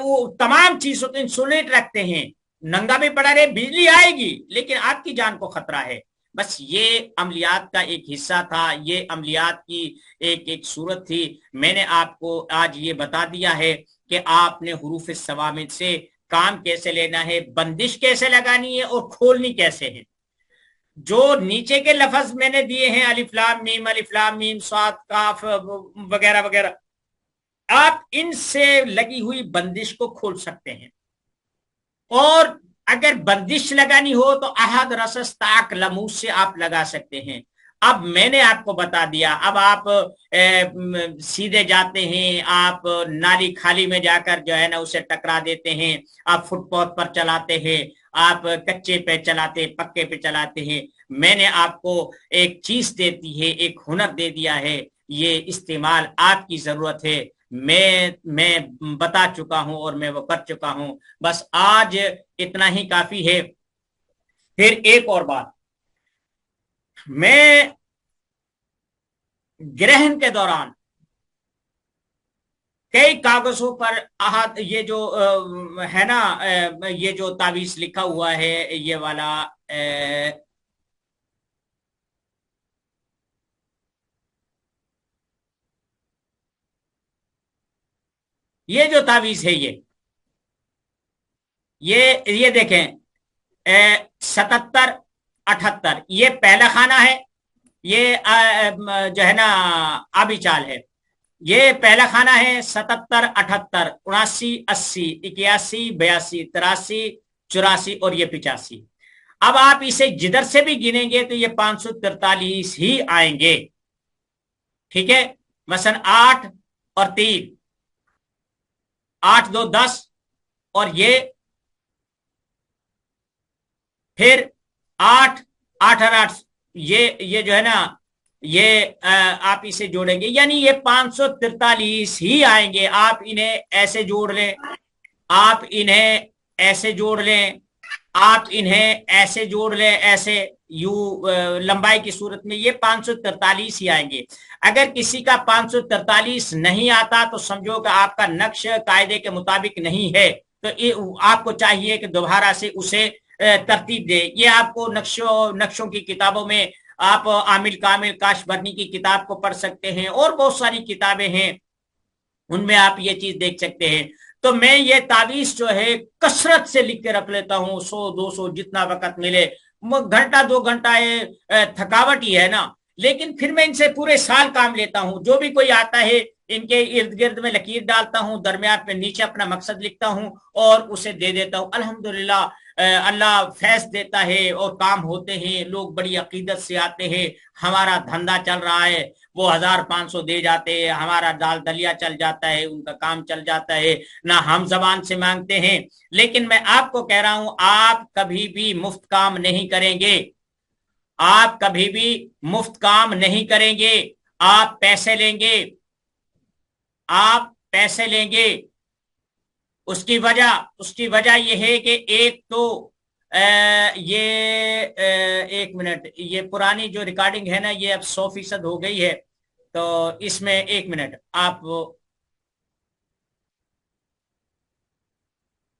वो तमाम चीजों को इंसुलेट रखते हैं, नंगा भी पड़ा रहे, बिजली आएगी लेकिन आपकी जान को खतरा है। बस ये अमलियात का एक हिस्सा था, ये अमलियात की एक एक सूरत थी। मैंने आपको आज ये बता दिया है कि आपने हुरूफ सवामिद से काम कैसे लेना है, बंदिश कैसे लगानी है और खोलनी कैसे है। जो नीचे के लफ्ज मैंने दिए हैं, अलिफ लाम मीम स्वाद काफ वगैरह वगैरह, आप इनसे लगी हुई बंदिश को खोल सकते हैं। और अगर बंदिश लगानी हो तो अहद रसस ताक लमूस से आप लगा सकते हैं। अब मैंने आपको बता दिया, अब आप सीधे जाते हैं, आप नाली खाली में जाकर जो है ना उसे टकरा देते हैं, आप फुटपाथ पर चलाते हैं, आप कच्चे पे चलाते, पक्के पे चलाते हैं। मैंने आपको एक चीज देती है, एक हुनर दे दिया है, ये इस्तेमाल आपकी जरूरत है। मैं बता चुका हूं और मैं वो कर चुका हूं। बस आज इतना ही काफी है। फिर एक और बात, मैं ग्रहण के दौरान कई कागजों पर आहद, ये जो है ना, ये जो तावीज लिखा हुआ है, ये वाला ये जो तावीज है, ये देखें, 77 78, ये पहला खाना है, ये जो है ना आबी चाल है। ये पहला खाना है 77 78 79 80 81 82 83 84 और ये 85। अब आप इसे जिधर से भी गिनेंगे तो ये 543 ही आएंगे। ठीक है, मसलन 8 और 3, 8 2 10, और ये फिर 8 8 और 8, ये जो है ना, ये आप इसे जोड़ेंगे, यानी ये 543 ही आएंगे। आप इन्हें ऐसे जोड़ लें, आप इन्हें ऐसे जोड़ लें, आप इन्हें ऐसे जोड़ लें, ऐसे यू लंबाई की सूरत में ये 543 ही आएंगे। अगर किसी का 543 नहीं आता तो समझो कि आपका नक्श कायदे के मुताबिक नहीं है, तो आपको चाहिए कि दोबारा से उसे तरतीब दे। ये आपको नक्शों की किताबों में, आप आमिल कामिल काशबरनी की किताब को पढ़ सकते हैं, और बहुत सारी किताबें हैं, उनमें आप ये चीज देख सकते हैं। तो मैं ये तावीज जो है कसरत से लिख के रख लेता हूँ, 100 200 जितना वक्त मिले, घंटा 2 घंटा, ये थकावट ही है ना, लेकिन फिर मैं इनसे पूरे साल काम लेता हूँ। जो भी कोई आता है इनके इर्द गिर्द में लकीर डालता हूँ, दरमियान पे नीचे अपना मकसद लिखता हूँ और उसे दे देता हूँ। अल्हम्दुलिल्लाह अल्लाह फैज देता है और काम होते हैं, लोग बड़ी अकीदत से आते हैं। हमारा धंधा चल रहा है, वो 1500 दे जाते हैं, हमारा दाल दलिया चल जाता है, उनका काम चल जाता है, ना हम जबान से मांगते हैं। लेकिन मैं आपको कह रहा हूं, आप कभी भी मुफ्त काम नहीं करेंगे, आप कभी भी मुफ्त काम नहीं करेंगे। आप पैसे लेंगे, आप पैसे लेंगे। उसकी वजह यह है कि एक तो एक मिनट, ये पुरानी जो रिकॉर्डिंग है ना, ये अब 100% हो गई है। तो इसमें एक मिनट,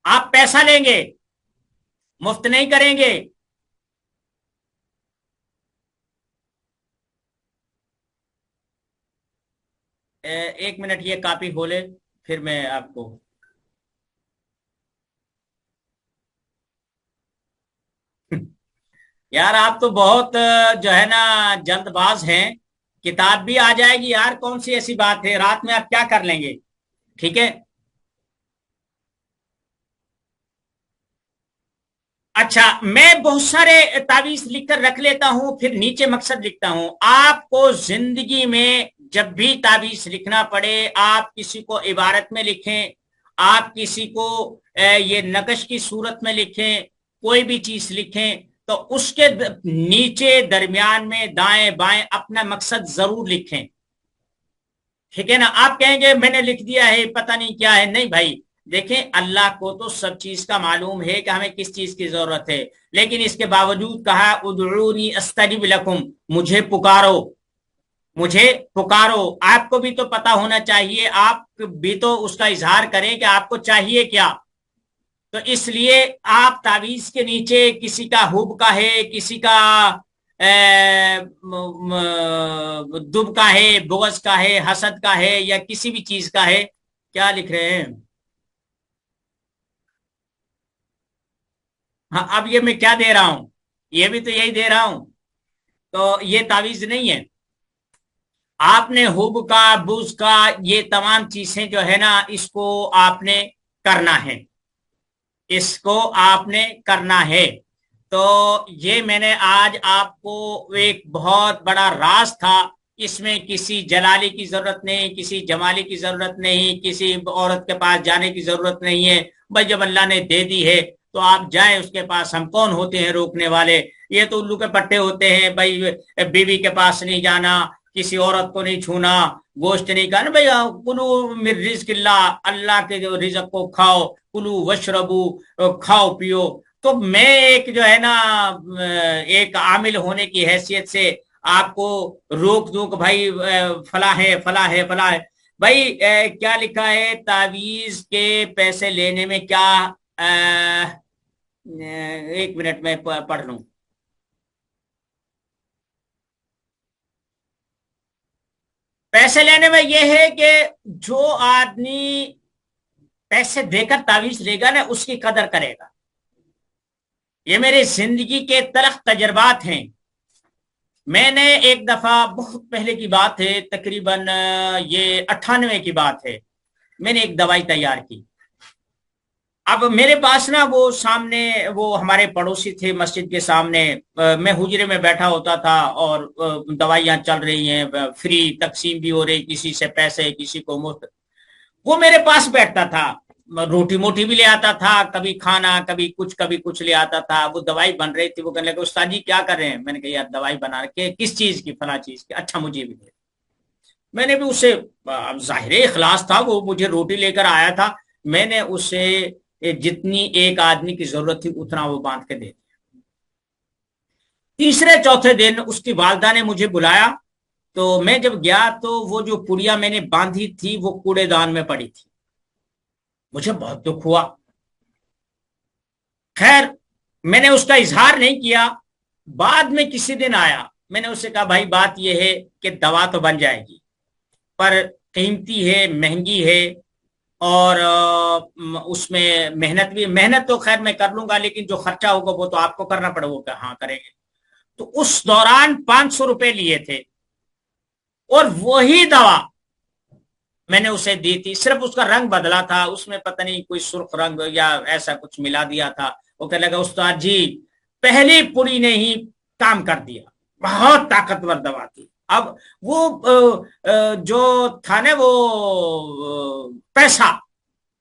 आप पैसा लेंगे, मुफ्त नहीं करेंगे। एक मिनट, ये कॉपी खोले, फिर मैं आपको यार आप तो बहुत जो है ना जल्दबाज हैं। किताब भी आ जाएगी यार, कौन सी ऐसी बात है, रात में आप क्या कर लेंगे। ठीक है। अच्छा, मैं बहुत सारे तावीज लिख कर रख लेता हूं, फिर नीचे मकसद लिखता हूं। आपको जिंदगी में जब भी तावीज लिखना पड़े, आप किसी को इबारत में लिखें, आप किसी को ये नकश की सूरत में लिखें, कोई भी चीज लिखें, तो उसके नीचे दरमियान में दाएं बाएं अपना मकसद जरूर लिखें। ठीक है ना। आप कहेंगे मैंने लिख दिया है, पता नहीं क्या है। नहीं भाई, देखें, अल्लाह को तो सब चीज का मालूम है कि हमें किस चीज की जरूरत है, लेकिन इसके बावजूद कहा उदऊनी अस्तजिब लकुम, मुझे पुकारो, मुझे पुकारो। आपको भी तो पता होना चाहिए, आप भी तो उसका इजहार करें कि आपको चाहिए क्या। तो इसलिए आप तावीज के नीचे किसी का हुब का है, किसी का दुब का है, बुगज का है, हसद का है, या किसी भी चीज का है, क्या लिख रहे हैं। हाँ, अब ये मैं क्या दे रहा हूं, ये भी तो यही दे रहा हूं। तो ये तावीज नहीं है। आपने हुब का, बुज का, ये तमाम चीजें जो है ना, इसको आपने करना है, इसको आपने करना है। तो ये मैंने आज आपको एक बहुत बड़ा राज था, इसमें किसी जलाली की जरूरत नहीं, किसी जमाली की जरूरत नहीं, किसी औरत के पास जाने की जरूरत नहीं है। भाई जब अल्लाह ने दे दी है तो आप जाएं उसके पास। हम कौन होते हैं रोकने वाले। ये तो उल्लू के पट्टे होते हैं भाई, बीवी के पास नहीं जाना, किसी औरत को नहीं छूना, गोश्त नहीं खाना। भाई कुलू मिर रिज़्क़िल्लाह, अल्लाह के जो रिज़्क़ को खाओ, कुलू वशरबू, खाओ पियो। तो मैं एक जो है ना, एक आमिल होने की हैसियत से आपको रोक दूं कि भाई फला है, फला है, फला है। भाई क्या लिखा है, तावीज के पैसे लेने में क्या, एक मिनट में पढ़ लूं। पैसे लेने में यह है कि जो आदमी पैसे देकर तावीज लेगा ना, उसकी कदर करेगा। ये मेरे जिंदगी के तलख तजर्बात हैं। मैंने एक दफा, बहुत पहले की बात है, तकरीबन ये 98 की बात है, मैंने एक दवाई तैयार की। अब मेरे पास ना, वो सामने वो हमारे पड़ोसी थे मस्जिद के सामने, मैं हुजरे में बैठा होता था और दवाइयां चल रही हैं, फ्री तकसीम भी हो रही, किसी से पैसे किसी को मुफ्त। वो मेरे पास बैठता था, रोटी मोटी भी ले आता था, कभी खाना, कभी कुछ ले आता था। वो दवाई बन रही थी, वो कहने लगे उस्ताद जी क्या कर रहे हैं। मैंने कहा यार दवाई बना के, किस चीज की, फला चीज की। अच्छा मुझे भी दे। मैंने भी उससे, जाहिर इखलास था, वो मुझे रोटी लेकर आया था, मैंने उससे जितनी एक आदमी की जरूरत थी उतना वो बांध के दे दिया। तीसरे चौथे दिन उसकी वालदा ने मुझे बुलाया, तो मैं जब गया तो वो जो पुड़िया मैंने बांधी थी वो कूड़ेदान में पड़ी थी। मुझे बहुत दुख हुआ। खैर, मैंने उसका इजहार नहीं किया। बाद में किसी दिन आया, मैंने उससे कहा भाई बात यह है कि दवा तो बन जाएगी, पर कीमती है, महंगी है, और उसमें मेहनत भी, मेहनत तो खैर मैं कर लूंगा, लेकिन जो खर्चा होगा वो तो आपको करना पड़ेगा। वो हाँ करेंगे। तो उस दौरान 500 रुपए लिए थे, और वही दवा मैंने उसे दी थी। सिर्फ उसका रंग बदला था, उसमें पता नहीं कोई सुर्ख रंग या ऐसा कुछ मिला दिया था। वो कहने लगा उस्ताद जी, पहली पुड़ी ने ही काम कर दिया, बहुत ताकतवर दवा थी। अब वो जो था ना, वो पैसा,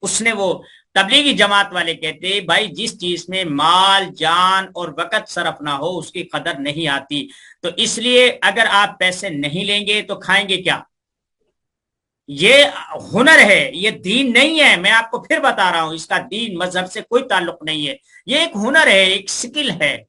उसने वो, तबलीगी जमात वाले कहते भाई जिस चीज में माल जान और वक़्त सरफ ना हो उसकी कदर नहीं आती। तो इसलिए अगर आप पैसे नहीं लेंगे तो खाएंगे क्या। ये हुनर है, ये दीन नहीं है। मैं आपको फिर बता रहा हूं, इसका दीन मजहब से कोई ताल्लुक नहीं है। ये एक हुनर है, एक स्किल है।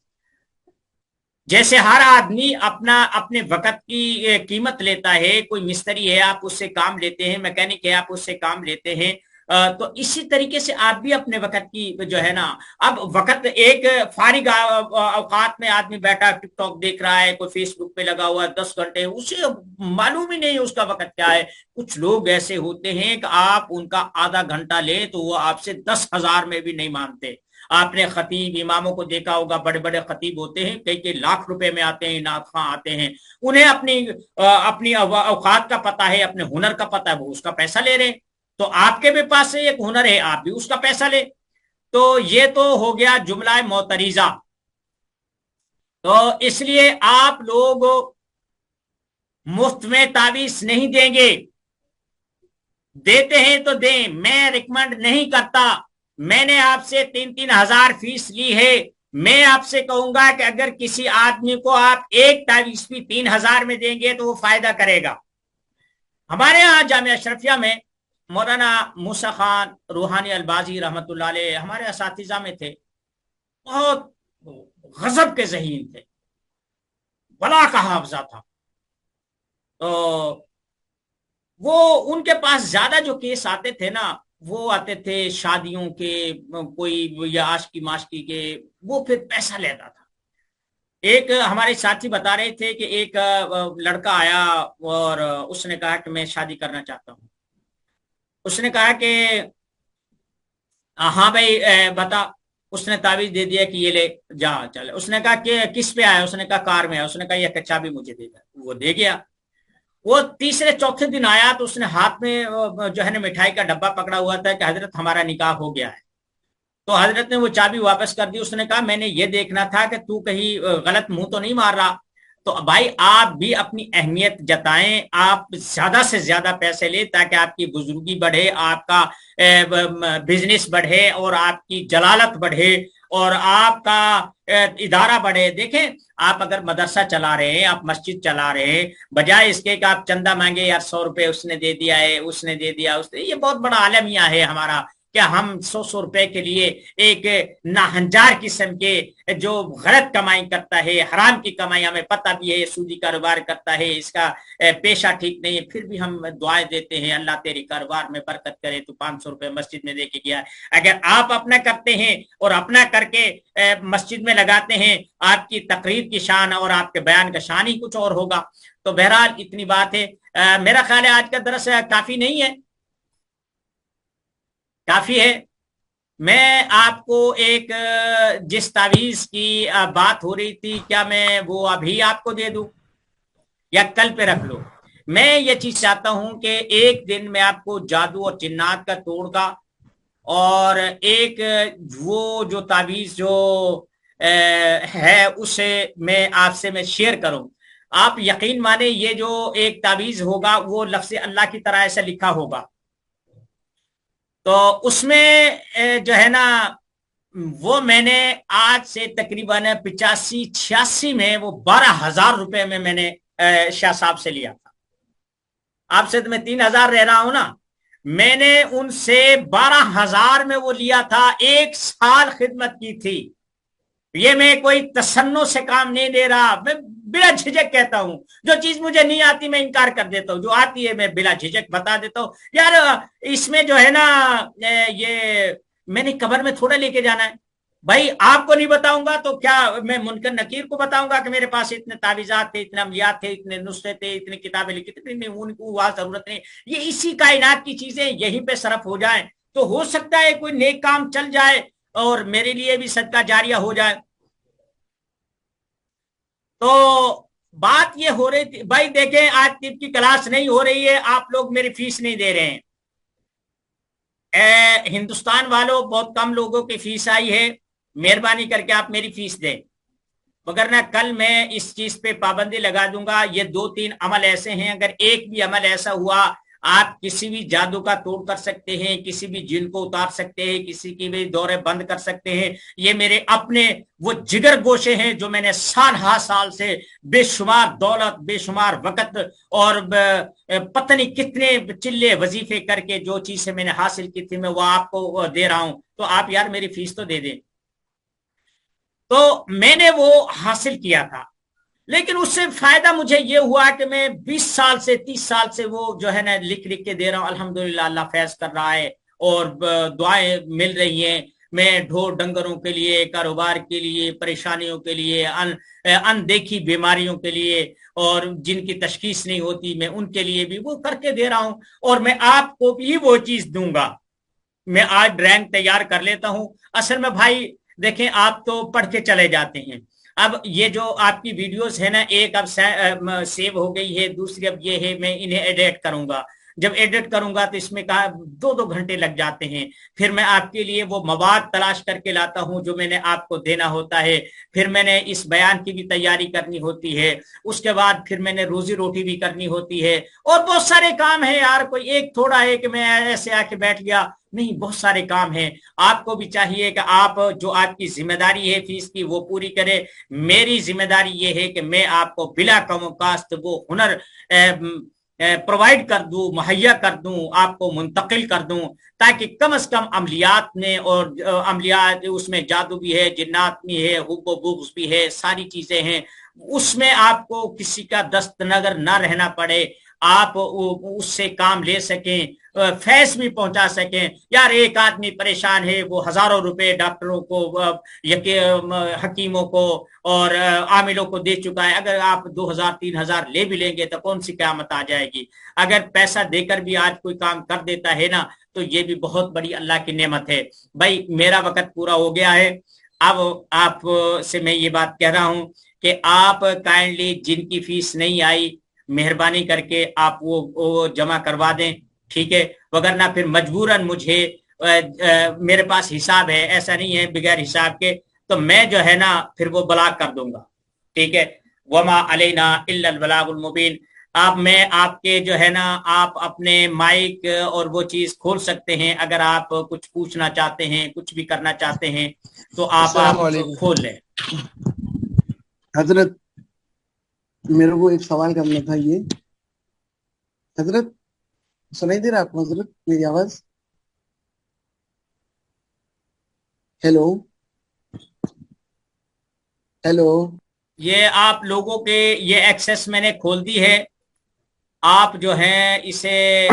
जैसे हर आदमी अपना अपने वक़्त की कीमत लेता है, कोई मिस्त्री है आप उससे काम लेते हैं, मैकेनिक है आप उससे काम लेते हैं, तो इसी तरीके से आप भी अपने वक़्त की जो है ना, अब वक़्त एक फारिग औकात में आदमी बैठा टिकटॉक देख रहा है, कोई फेसबुक पे लगा हुआ है 10 घंटे, उसे मालूम ही नहीं उसका वक़्त क्या है। कुछ लोग ऐसे होते हैं कि आप उनका आधा घंटा ले तो वो आपसे 10,000 में भी नहीं मानते। आपने खतीब इमामों को देखा होगा, बड़े बड़े खतीब होते हैं, कई कई लाख रुपए में आते हैं, नात खां आते हैं। उन्हें अपनी अपनी औकात का पता है, अपने हुनर का पता है, वो उसका पैसा ले रहे हैं। تو آپ کے بھی پاس سے ایک ہنر ہے، آپ بھی اس کا پیسہ لے. تو یہ تو ہو گیا جملہ معترضہ. تو اس لیے آپ لوگ مفت میں تعویذ نہیں دیں گے، دیتے ہیں تو دیں، میں ریکمینڈ نہیں کرتا. میں نے آپ سے 3,000 فیس لی ہے. میں آپ سے کہوں گا کہ اگر کسی آدمی کو آپ ایک تعویذ بھی 3,000 میں دیں گے تو وہ فائدہ کرے گا. ہمارے ہاں جامعہ اشرفیہ میں مولانا موسیٰ خان روحانی البازی رحمت اللہ علیہ ہمارے اساتذہ میں تھے. بہت غضب کے ذہین تھے، بلا کا حافظہ تھا. تو وہ ان کے پاس زیادہ جو کیس آتے تھے نا، وہ آتے تھے شادیوں کے، کوئی یا عاشقی ماشقی کے، وہ پھر پیسہ لیتا تھا. ایک ہمارے ساتھی بتا رہے تھے کہ ایک لڑکا آیا اور اس نے کہا کہ میں شادی کرنا چاہتا ہوں. اس نے کہا کہ ہاں بھائی بتا. اس نے تعویذ دے دیا کہ یہ لے جا چلے. اس نے کہا کہ کس پہ آیا؟ اس نے کہا کار میں آیا. اس نے کہا یہ چابی مجھے دے دیا. وہ دے گیا. وہ تیسرے چوتھے دن آیا تو اس نے ہاتھ میں جو ہے نا مٹھائی کا ڈبہ پکڑا ہوا تھا کہ حضرت ہمارا نکاح ہو گیا ہے. تو حضرت نے وہ چابی واپس کر دی. اس نے کہا میں نے یہ دیکھنا تھا کہ تو کہیں غلط منہ تو نہیں مار رہا. تو بھائی آپ بھی اپنی اہمیت جتائیں، آپ زیادہ سے زیادہ پیسے لیں تاکہ آپ کی بزرگی بڑھے، آپ کا بزنس بڑھے اور آپ کی جلالت بڑھے اور آپ کا ادارہ بڑھے. دیکھیں آپ اگر مدرسہ چلا رہے ہیں، آپ مسجد چلا رہے ہیں، بجائے اس کے کہ آپ چندہ مانگے، یار 100 روپے اس نے دے دیا ہے، اس نے دے دیا، اس نے، یہ بہت بڑا عالمیہ ہے ہمارا. کیا ہم 100 روپے کے لیے ایک ناہنجار قسم کے جو غلط کمائی کرتا ہے، حرام کی کمائی، ہمیں پتہ بھی ہے سودی کاروبار کرتا ہے، اس کا پیشہ ٹھیک نہیں ہے، پھر بھی ہم دعائیں دیتے ہیں اللہ تیری کاروبار میں برکت کرے. تو 500 روپے مسجد میں دے کے گیا. اگر آپ اپنا کرتے ہیں اور اپنا کر کے مسجد میں لگاتے ہیں، آپ کی تقریر کی شان اور آپ کے بیان کا شان ہی کچھ اور ہوگا. تو بہرحال اتنی بات ہے. میرا خیال ہے آج کا درس کافی نہیں ہے، کافی ہے. میں آپ کو ایک جس تعویذ کی بات ہو رہی تھی، کیا میں وہ ابھی آپ کو دے دوں یا کل پہ رکھ لو؟ میں یہ چیز چاہتا ہوں کہ ایک دن میں آپ کو جادو اور جنات کا توڑ کا اور ایک وہ جو تعویذ جو ہے اسے میں آپ سے میں شیئر کروں. آپ یقین مانے یہ جو ایک تعویذ ہوگا وہ لفظ اللہ کی طرح ایسا لکھا ہوگا. تو اس میں جو ہے نا وہ میں نے آج سے تقریباً 85-86 میں وہ 12,000 روپے میں نے شاہ صاحب سے لیا تھا. آپ سے تو میں 3,000 رہ رہا ہوں نا، میں نے ان سے 12,000 میں وہ لیا تھا. 1 سال خدمت کی تھی. یہ میں کوئی تصنع سے کام نہیں دے رہا، میں بلا جھجک کہتا ہوں. جو چیز مجھے نہیں آتی میں انکار کر دیتا ہوں، جو آتی ہے میں بلا جھجک بتا دیتا ہوں. یار اس میں جو ہے نا یہ میں نے قبر میں تھوڑا لے کے جانا ہے. بھائی آپ کو نہیں بتاؤں گا تو کیا میں منکر نکیر کو بتاؤں گا کہ میرے پاس اتنے تعویذات تھے، اتنے عملیات تھے، اتنے نسخے تھے، اتنی کتابیں لکھی تھی؟ ان کو وہاں ضرورت نہیں. یہ اسی کائنات کی چیزیں یہیں پہ صرف ہو جائیں تو ہو سکتا ہے کوئی نیک کام چل جائے اور میرے لیے بھی صدقہ جاریہ ہو جائے. تو بات یہ ہو رہی تھی بھائی، دیکھیں آج طب کی کلاس نہیں ہو رہی ہے، آپ لوگ میری فیس نہیں دے رہے ہیں. ہندوستان والوں بہت کم لوگوں کی فیس آئی ہے، مہربانی کر کے آپ میری فیس دیں، وگرنہ کل میں اس چیز پہ پابندی لگا دوں گا. یہ 2-3 عمل ایسے ہیں، اگر ایک بھی عمل ایسا ہوا آپ کسی بھی جادو کا توڑ کر سکتے ہیں، کسی بھی جن کو اتار سکتے ہیں، کسی کی بھی دورے بند کر سکتے ہیں. یہ میرے اپنے وہ جگر گوشے ہیں جو میں نے سال سے بے شمار دولت، بے شمار وقت اور پتہ نہیں کتنے چلے وظیفے کر کے جو چیزیں میں نے حاصل کی تھی میں وہ آپ کو دے رہا ہوں. تو آپ یار میری فیس تو دے دیں. تو میں نے وہ حاصل کیا تھا، لیکن اس سے فائدہ مجھے یہ ہوا کہ میں 20 سال سے 30 سال سے وہ جو ہے نا لکھ کے دے رہا ہوں. الحمدللہ اللہ فیض کر رہا ہے اور دعائیں مل رہی ہیں. میں ڈھور ڈنگروں کے لیے، کاروبار کے لیے، پریشانیوں کے لیے، اندیکھی بیماریوں کے لیے اور جن کی تشخیص نہیں ہوتی میں ان کے لیے بھی وہ کر کے دے رہا ہوں. اور میں آپ کو بھی وہ چیز دوں گا. میں آج رینک تیار کر لیتا ہوں. اصل میں بھائی دیکھیں آپ تو پڑھ کے چلے جاتے ہیں. اب یہ جو آپ کی ویڈیوز ہے نا، ایک اب سیو ہو گئی ہے، دوسری اب یہ ہے میں انہیں ایڈیٹ کروں گا. جب ایڈٹ کروں گا تو اس میں کہا 2 گھنٹے لگ جاتے ہیں. پھر میں آپ کے لیے وہ مواد تلاش کر کے لاتا ہوں جو میں نے آپ کو دینا ہوتا ہے. پھر میں نے اس بیان کی بھی تیاری کرنی ہوتی ہے. اس کے بعد پھر میں نے روزی روٹی بھی کرنی ہوتی ہے. اور بہت سارے کام ہیں یار. کوئی ایک تھوڑا ہے کہ میں ایسے آ کے بیٹھ گیا نہیں. بہت سارے کام ہیں. آپ کو بھی چاہیے کہ آپ جو آپ کی ذمہ داری ہے فیس کی وہ پوری کرے. میری ذمہ داری یہ ہے کہ میں آپ کو بلا کم و کاست وہ ہنر پرووائڈ کر دوں, مہیا کر دوں, آپ کو منتقل کر دوں, تاکہ کم از کم عملیات میں, اور عملیات اس میں جادو بھی ہے, جنات بھی ہے, حب و بغض بھی ہے, ساری چیزیں ہیں, اس میں آپ کو کسی کا دست نظر نہ رہنا پڑے. آپ اس سے کام لے سکیں, فیض بھی پہنچا سکیں. یار ایک آدمی پریشان ہے, وہ ہزاروں روپے ڈاکٹروں کو, حکیموں کو اور عاملوں کو دے چکا ہے. اگر آپ 2000-3000 لے بھی لیں گے تو کون سی قیامت آ جائے گی. اگر پیسہ دے کر بھی آج کوئی کام کر دیتا ہے نا, تو یہ بھی بہت بڑی اللہ کی نعمت ہے. بھائی میرا وقت پورا ہو گیا ہے. اب آپ سے میں یہ بات کہہ رہا ہوں کہ آپ کائنڈلی جن کی فیس نہیں آئی, مہربانی کر کے آپ وہ جمع کروا دیں, ٹھیک ہے. وگرنہ پھر مجبوراً مجھے میرے پاس حساب ہے, ایسا نہیں ہے بغیر حساب کے, تو میں جو ہے نا پھر وہ بلاک کر دوں گا, ٹھیک ہے. وما علینا الا البلاغ المبین. آپ میں آپ کے جو ہے نا, آپ اپنے مائک اور وہ چیز کھول سکتے ہیں. اگر آپ کچھ پوچھنا چاہتے ہیں, کچھ بھی کرنا چاہتے ہیں تو آپ السلام علیکم کھول لیں. حضرت, میرے کو ایک سوال کرنا تھا. یہ حضرت سنائی دے رہا آپ کو حضرت میری آواز؟ Hello hello. یہ آپ لوگوں کے یہ ایکسس میں نے کھول دی ہے. آپ جو ہیں اسے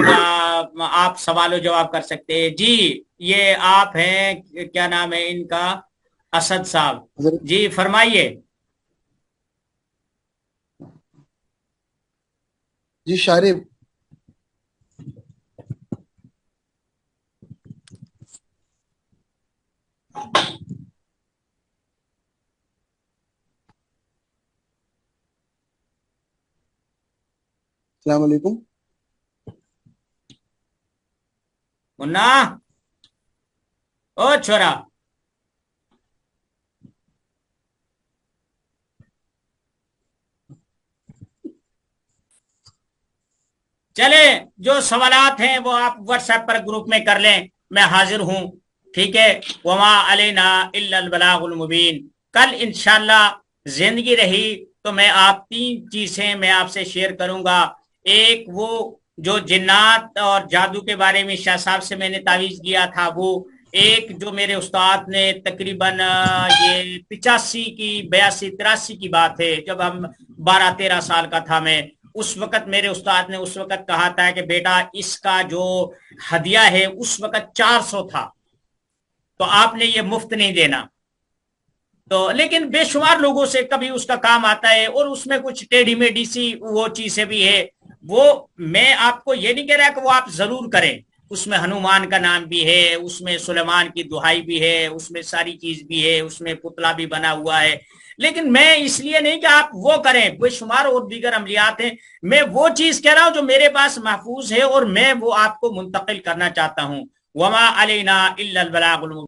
آپ سوال و جواب کر سکتے ہیں. جی یہ آپ ہیں, کیا نام ہے ان کا, اسد صاحب. حضرت جی فرمائیے. جی شارف, السلام علیکم. منا او چھوڑا, چلے جو سوالات ہیں وہ آپ واٹس ایپ پر گروپ میں کر لیں, میں حاضر ہوں, ٹھیک ہے. وما علینا الا البلاغ المبین. کل انشاءاللہ زندگی رہی تو میں آپ 3 چیزیں میں آپ سے شیئر کروں گا. ایک وہ جو جنات اور جادو کے بارے میں شاہ صاحب سے میں نے تعویذ لیا تھا وہ, ایک جو میرے استاد نے تقریباً یہ 85 کی 82-83 کی بات ہے, جب ہم 12-13 سال کا تھا میں, اس وقت میرے استاد نے اس وقت کہا تھا کہ بیٹا اس کا جو ہدیہ ہے اس وقت 400 تھا, تو آپ نے یہ مفت نہیں دینا. تو لیکن بے شمار لوگوں سے کبھی اس کا کام آتا ہے, اور اس میں کچھ ٹیڑھی میڈی سی وہ چیزیں بھی ہے. وہ میں آپ کو یہ نہیں کہہ رہا کہ وہ آپ ضرور کریں. اس میں ہنومان کا نام بھی ہے, اس میں سلیمان کی دہائی بھی ہے, اس میں ساری چیز بھی ہے, اس میں پتلا بھی بنا ہوا ہے. لیکن میں اس لیے نہیں کہ آپ وہ کریں, بے شمار اور دیگر عملیات ہیں. میں وہ چیز کہہ رہا ہوں جو میرے پاس محفوظ ہے اور میں وہ آپ کو منتقل کرنا چاہتا ہوں. وما علینا الا البلاغ المبین.